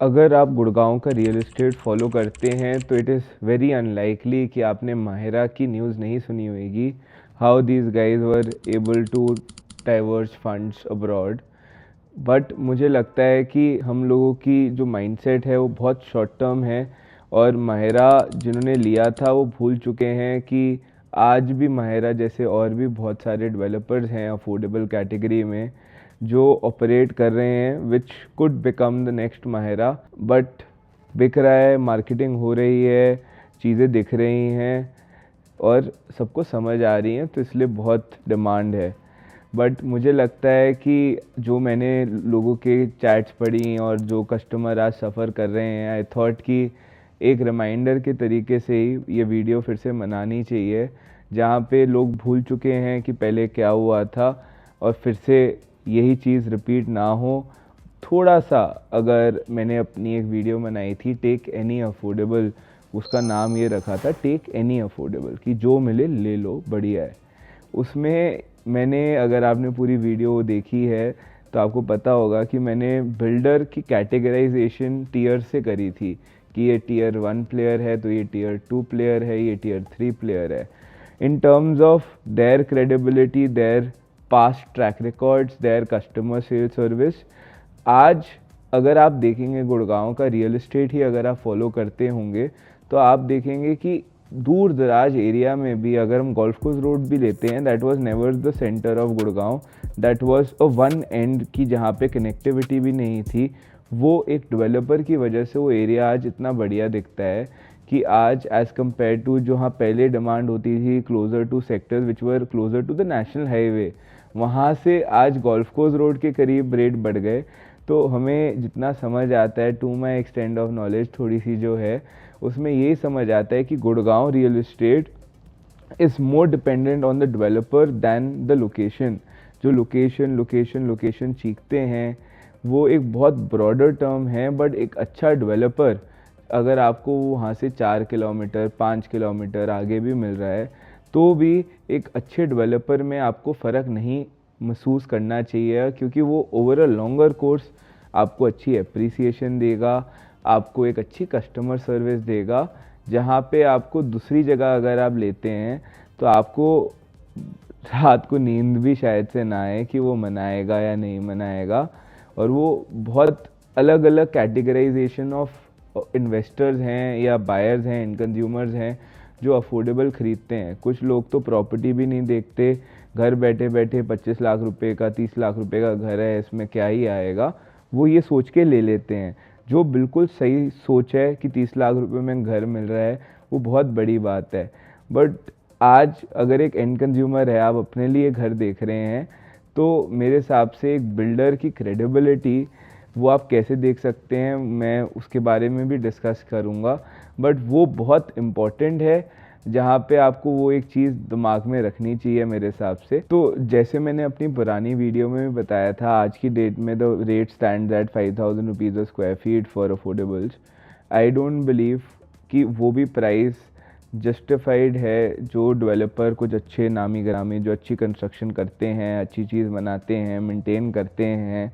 अगर आप गुड़गांव का रियल एस्टेट फॉलो करते हैं तो इट इज़ वेरी अनलाइकली कि आपने माहिरा की न्यूज़ नहीं सुनी होगी, how these guys were able to diverse funds abroad. But मुझे लगता है कि हम लोगों की जो माइंडसेट है वो बहुत शॉर्ट टर्म है, और माहिरा जिन्होंने लिया था वो भूल चुके हैं कि आज भी माहिरा जैसे और भी बहुत सारे डेवलपर्स हैं अफोर्डेबल कैटेगरी में जो ऑपरेट कर रहे हैं, which could become the next Mahira. But बिक रहा है, मार्केटिंग हो रही है, चीज़ें दिख रही हैं और सबको समझ आ रही हैं, तो इसलिए बहुत डिमांड है। बट मुझे लगता है कि जो मैंने लोगों के चैट्स पढ़ी और जो कस्टमर आज सफ़र कर रहे हैं, आई थॉट कि एक रिमाइंडर के तरीके से ही ये वीडियो फिर से बनानी चाहिए, जहाँ पे लोग भूल चुके हैं कि पहले क्या हुआ था और फिर से यही चीज़ रिपीट ना हो। थोड़ा सा, अगर मैंने अपनी एक वीडियो बनाई थी टेक एनी अफोर्डेबल, उसका नाम ये रखा था टेक एनी अफोर्डेबल, कि जो मिले ले लो, बढ़िया है। उसमें मैंने, अगर आपने पूरी वीडियो देखी है तो आपको पता होगा कि मैंने बिल्डर की कैटेगराइजेशन टीयर से करी थी कि ये टीयर 1 प्लेयर है, तो ये टीयर 2 प्लेयर है, ये टीयर 3 प्लेयर है, इन terms of their credibility, there past track records, there customer sale service. आज अगर आप देखेंगे गुड़गांव का रियल एस्टेट ही अगर आप फॉलो करते होंगे तो आप देखेंगे कि दूर दराज एरिया में भी, अगर हम गोल्फ कोर्स रोड भी लेते हैं, that was never the centre of Gurgaon, that was a one and की जहाँ पे कनेक्टिविटी भी नहीं थी। वो एक डेवलपर की वजह से वो एरिया आज इतना बढ़िया दिखता है कि आज एज़ कम्पेयर टू जहाँ पहले डिमांड होती थी closer to sectors which were closer to the national highway, वहाँ से आज गोल्फ कोर्स रोड के करीब रेट बढ़ गए। तो हमें जितना समझ आता है, to my extend of knowledge थोड़ी सी जो है, उसमें यही समझ आता है कि Gurgaon real estate is more dependent on the developer than the location. जो लोकेशन लोकेशन लोकेशन चीखते हैं वो एक बहुत ब्रॉडर टर्म है, बट एक अच्छा डेवलपर अगर आपको वहाँ से 4 किलोमीटर 5 किलोमीटर आगे भी मिल रहा है तो भी एक अच्छे डेवलपर में आपको फ़र्क नहीं महसूस करना चाहिए, क्योंकि वो ओवर अ लॉन्गर कोर्स आपको अच्छी एप्रिसिएशन देगा, आपको एक अच्छी कस्टमर सर्विस देगा, जहाँ पे आपको दूसरी जगह अगर आप लेते हैं तो आपको रात को नींद भी शायद से ना आए कि वो मनाएगा या नहीं मनाएगा। और वो बहुत अलग अलग कैटेगराइजेशन ऑफ इन्वेस्टर्स हैं या बायर्स हैं, इन कंज्यूमर्स हैं जो अफोर्डेबल ख़रीदते हैं। कुछ लोग तो प्रॉपर्टी भी नहीं देखते, घर बैठे बैठे 25 लाख रुपए का 30 लाख रुपए का घर है, इसमें क्या ही आएगा, वो ये सोच के ले लेते हैं। जो बिल्कुल सही सोच है कि 30 लाख रुपए में घर मिल रहा है, वो बहुत बड़ी बात है। बट आज अगर एक एंड कंज्यूमर है, आप अपने लिए घर देख रहे हैं, तो मेरे हिसाब से एक बिल्डर की क्रेडिबिलिटी वो आप कैसे देख सकते हैं, मैं उसके बारे में भी डिस्कस करूँगा। बट वो बहुत इम्पॉर्टेंट है, जहाँ पे आपको वो एक चीज़ दिमाग में रखनी चाहिए मेरे हिसाब से। तो जैसे मैंने अपनी पुरानी वीडियो में भी बताया था, आज की डेट में the rate stand at 5000 rupees a square feet for affordables. I don't believe कि वो भी प्राइस जस्टिफाइड है। जो डेवलपर कुछ अच्छे नामी गिरामी जो अच्छी कंस्ट्रक्शन करते हैं, अच्छी चीज़ बनाते हैं, मेंटेन करते हैं,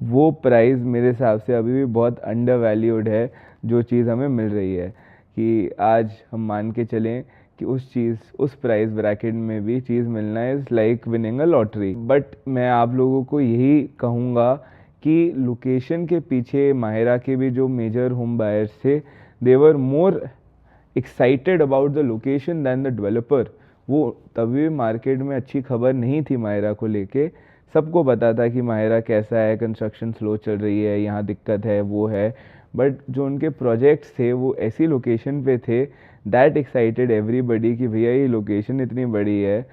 वो प्राइस मेरे हिसाब से अभी भी बहुत अंडर वैल्यूड है जो चीज़ हमें मिल रही है। कि आज हम मान के चलें कि उस चीज़, उस प्राइस ब्रैकेट में भी चीज़ मिलना is like winning a lottery. But मैं आप लोगों को यही कहूँगा कि लोकेशन के पीछे माहिरा के भी जो मेजर होम बायर्स थे, they were more excited about the location than the developer. वो तभी मार्केट में अच्छी खबर नहीं थी माहिरा को लेके, सबको पता था कि माहिरा कैसा है, कंस्ट्रक्शन स्लो चल रही है, यहाँ दिक्कत है, वो है। बट जो उनके प्रोजेक्ट्स थे वो ऐसी लोकेशन पे थे दैट एक्साइटेड एवरीबडी कि भैया ये लोकेशन इतनी बड़ी है,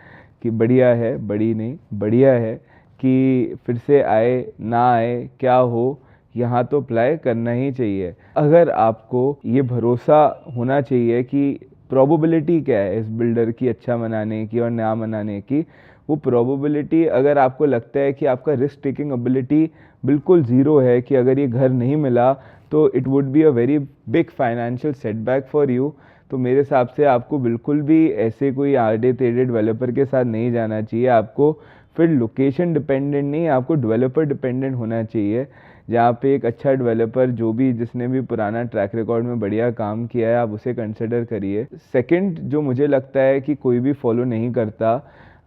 कि बढ़िया है, बड़ी नहीं बढ़िया है, कि फिर से आए ना आए क्या हो, यहाँ तो अप्लाई करना ही चाहिए। अगर आपको ये भरोसा होना चाहिए कि प्रोबेबिलिटी क्या है इस बिल्डर की अच्छा मनाने की और ना मनाने की, वो प्रोबेबिलिटी अगर आपको लगता है कि आपका रिस्क टेकिंग एबिलिटी बिल्कुल ज़ीरो है, कि अगर ये घर नहीं मिला तो it would be a very big financial setback for you, तो मेरे हिसाब से आपको बिल्कुल भी ऐसे कोई आड़े टेढ़े डेवलपर के साथ नहीं जाना चाहिए। आपको फिर लोकेशन डिपेंडेंट नहीं, आपको डेवलपर डिपेंडेंट होना चाहिए, जहाँ पे एक अच्छा डेवलपर जो भी जिसने भी पुराना ट्रैक रिकॉर्ड में बढ़िया काम किया है आप उसे कंसिडर करिए। सेकंड जो मुझे लगता है कि कोई भी फॉलो नहीं करता,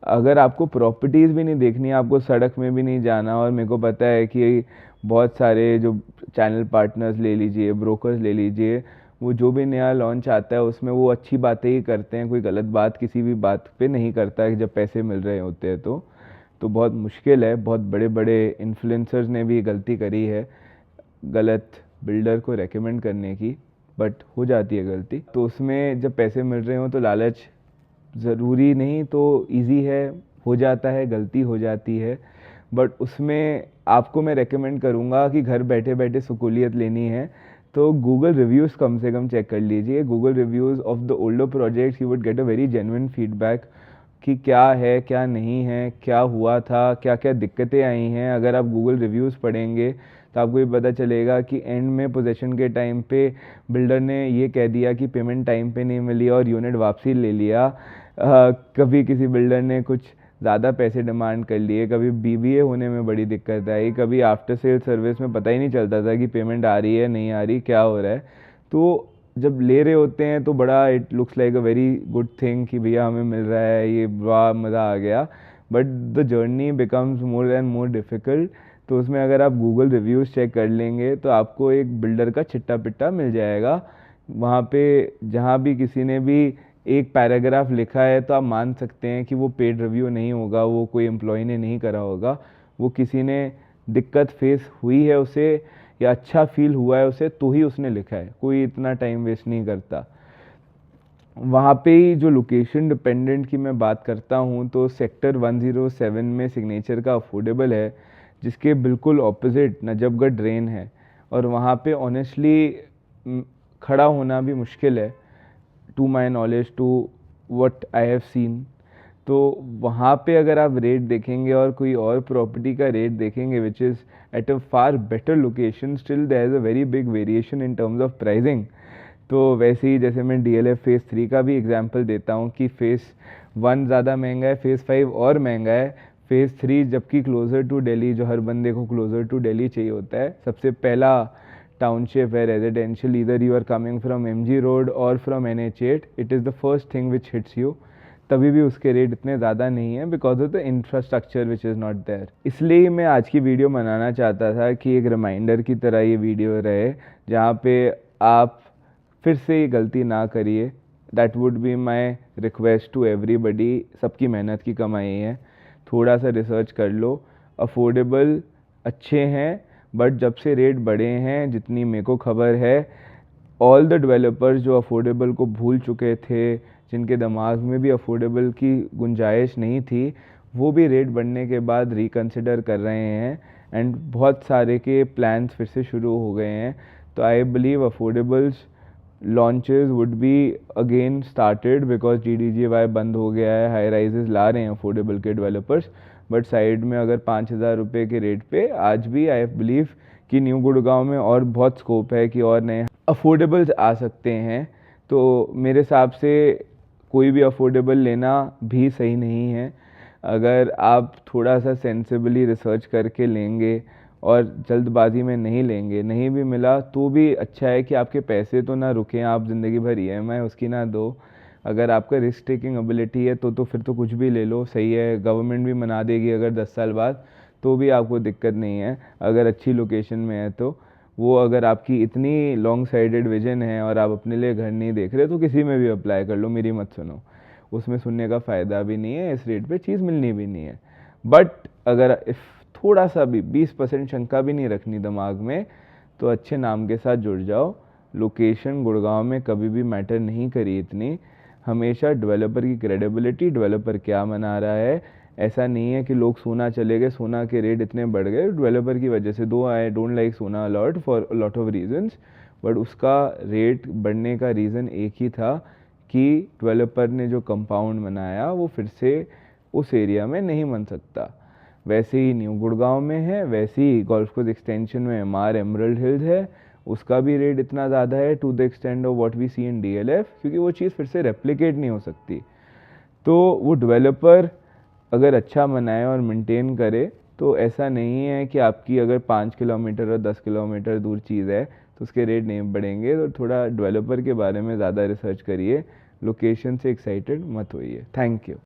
अगर आपको प्रॉपर्टीज़ भी नहीं देखनी, आपको सड़क में भी नहीं जाना, और मेरे को पता है कि बहुत सारे जो चैनल पार्टनर्स ले लीजिए, ब्रोकर्स ले लीजिए, वो जो भी नया लॉन्च आता है उसमें वो अच्छी बातें ही करते हैं, कोई गलत बात किसी भी बात पे नहीं करता है जब पैसे मिल रहे होते हैं। तो बहुत मुश्किल है, बहुत बड़े बड़े इन्फ्लुएंसर्स ने भी गलती करी है गलत बिल्डर को रेकमेंड करने की, बट हो जाती है गलती। तो उसमें जब पैसे मिल रहे हो तो लालच ज़रूरी नहीं तो इजी है, हो जाता है, गलती हो जाती है, बट उसमें आपको मैं रेकमेंड करूँगा कि घर बैठे बैठे सुकूलियत लेनी है तो गूगल रिव्यूज़ कम से कम चेक कर लीजिए। Google reviews of the older projects you would get a very genuine feedback कि क्या है क्या नहीं है, क्या हुआ था, क्या क्या दिक्कतें आई हैं। अगर आप गूगल रिव्यूज़ पढ़ेंगे तो आपको ये पता चलेगा कि एंड में पोजीशन के टाइम पे बिल्डर ने ये कह दिया कि पेमेंट टाइम पे नहीं मिली और यूनिट वापसी ले लिया। कभी किसी बिल्डर ने कुछ ज़्यादा पैसे डिमांड कर लिए, कभी बीबीए होने में बड़ी दिक्कत आई, कभी आफ्टर सेल सर्विस में पता ही नहीं चलता था कि पेमेंट आ रही है नहीं आ रही, क्या हो रहा है। तो जब ले रहे होते हैं तो बड़ा it looks like a very good thing कि भैया हमें मिल रहा है, ये वाह मज़ा आ गया, but the journey becomes more and more difficult. तो उसमें अगर आप गूगल रिव्यूज़ चेक कर लेंगे तो आपको एक बिल्डर का चिट्टा पिट्टा मिल जाएगा। वहाँ पे जहाँ भी किसी ने भी एक पैराग्राफ लिखा है तो आप मान सकते हैं कि वो पेड रिव्यू नहीं होगा, वो कोई एम्प्लॉय ने नहीं करा होगा, वो किसी ने दिक्कत फेस हुई है उसे या अच्छा फील हुआ है उसे तो ही उसने लिखा है, कोई इतना टाइम वेस्ट नहीं करता। वहाँ पे ही जो लोकेशन डिपेंडेंट की मैं बात करता हूँ तो सेक्टर 107 में सिग्नेचर का अफोर्डेबल है, जिसके बिल्कुल ऑपोजिट नजफगढ़ ड्रेन है, और वहाँ पे ऑनेस्टली खड़ा होना भी मुश्किल है to my knowledge, to what I have seen. तो वहाँ पे अगर आप रेट देखेंगे और कोई और प्रॉपर्टी का रेट देखेंगे which is at a far better location, still there is a very big variation in terms of pricing. तो वैसे ही जैसे मैं DLF फेज़ 3 का भी एग्जांपल देता हूँ कि फेज़ 1 ज़्यादा महंगा है, फेज़ 5 और महंगा है, फेज़ 3 जबकि क्लोज़र टू दिल्ली, जो हर बंदे को क्लोज़र टू दिल्ली चाहिए होता है, सबसे पहला टाउनशिप है residential, either you are coming from MG road or from NH8, it is the first thing which hits you. तभी भी उसके रेट इतने ज़्यादा नहीं है because of the infrastructure which is not there. इसलिए मैं आज की वीडियो बनाना चाहता था कि एक रिमाइंडर की तरह ये वीडियो रहे, जहाँ पे आप फिर से ये गलती ना करिए। That would be my request to everybody. सबकी मेहनत की कमाई है, थोड़ा सा रिसर्च कर लो। अफोर्डेबल अच्छे हैं, बट जब से रेट बढ़े हैं, जितनी मेरे को खबर है, ऑल द डेवलपर्स जो अफोर्डेबल को भूल चुके थे, जिनके दिमाग में भी अफोर्डेबल की गुंजाइश नहीं थी, वो भी रेट बढ़ने के बाद रिकंसिडर कर रहे हैं एंड बहुत सारे के प्लान्स फिर से शुरू हो गए हैं। तो I believe affordables launches would be again started because GDGY बंद हो गया है, हाई राइजेस ला रहे हैं अफोर्डेबल के डेवलपर्स, बट साइड में अगर 5,000 रुपये के रेट पे आज भी आई बिलीव कि न्यू गुड़गांव में और बहुत स्कोप है कि और नए अफोर्डेबल्स आ सकते हैं। तो मेरे हिसाब से कोई भी अफोर्डेबल लेना भी सही नहीं है। अगर आप थोड़ा सा सेंसिबली रिसर्च करके लेंगे और जल्दबाजी में नहीं लेंगे, नहीं भी मिला तो भी अच्छा है कि आपके पैसे तो ना रुकें, आप ज़िंदगी भर EMI उसकी ना दो। अगर आपका रिस्क टेकिंग एबिलिटी है तो फिर तो कुछ भी ले लो, सही है, गवर्नमेंट भी मना देगी अगर 10 साल बाद, तो भी आपको दिक्कत नहीं है अगर अच्छी लोकेशन में है तो। वो अगर आपकी इतनी लॉन्ग साइडेड विजन है और आप अपने लिए घर नहीं देख रहे तो किसी में भी अप्लाई कर लो, मेरी मत सुनो, उसमें सुनने का फ़ायदा भी नहीं है, इस रेट पे चीज़ मिलनी भी नहीं है। बट अगर इफ़ थोड़ा सा भी 20% शंका भी नहीं रखनी दिमाग में, तो अच्छे नाम के साथ जुड़ जाओ। लोकेशन गुड़गांव में कभी भी मैटर नहीं करी इतनी, हमेशा डेवलपर की क्रेडिबिलिटी, डेवलपर क्या मना रहा है। ऐसा नहीं है कि लोग सोना चले गए, सोना के रेट इतने बढ़ गए डेवलपर की वजह से, दो आई डोंट लाइक सोना a lot for lot of reasons, but उसका रेट बढ़ने का रीज़न एक ही था कि डेवलपर ने जो कंपाउंड बनाया वो फिर से उस एरिया में नहीं बन सकता। वैसे ही न्यू गुड़गांव में है, वैसे ही गोल्फ कोर्स एक्सटेंशन में MR एमरल्ड हिल्स है, उसका भी रेट इतना ज़्यादा है to the extend of what we see in DLF, क्योंकि वो चीज़ फिर से रेप्लिकेट नहीं हो सकती। तो वो डेवलपर अगर अच्छा बनाए और मेंटेन करे तो ऐसा नहीं है कि आपकी अगर 5 किलोमीटर और 10 किलोमीटर दूर चीज़ है तो उसके रेट नहीं बढ़ेंगे। तो थोड़ा डेवलपर के बारे में ज़्यादा रिसर्च करिए, लोकेशन से एक्साइटेड मत होइए। Thank you.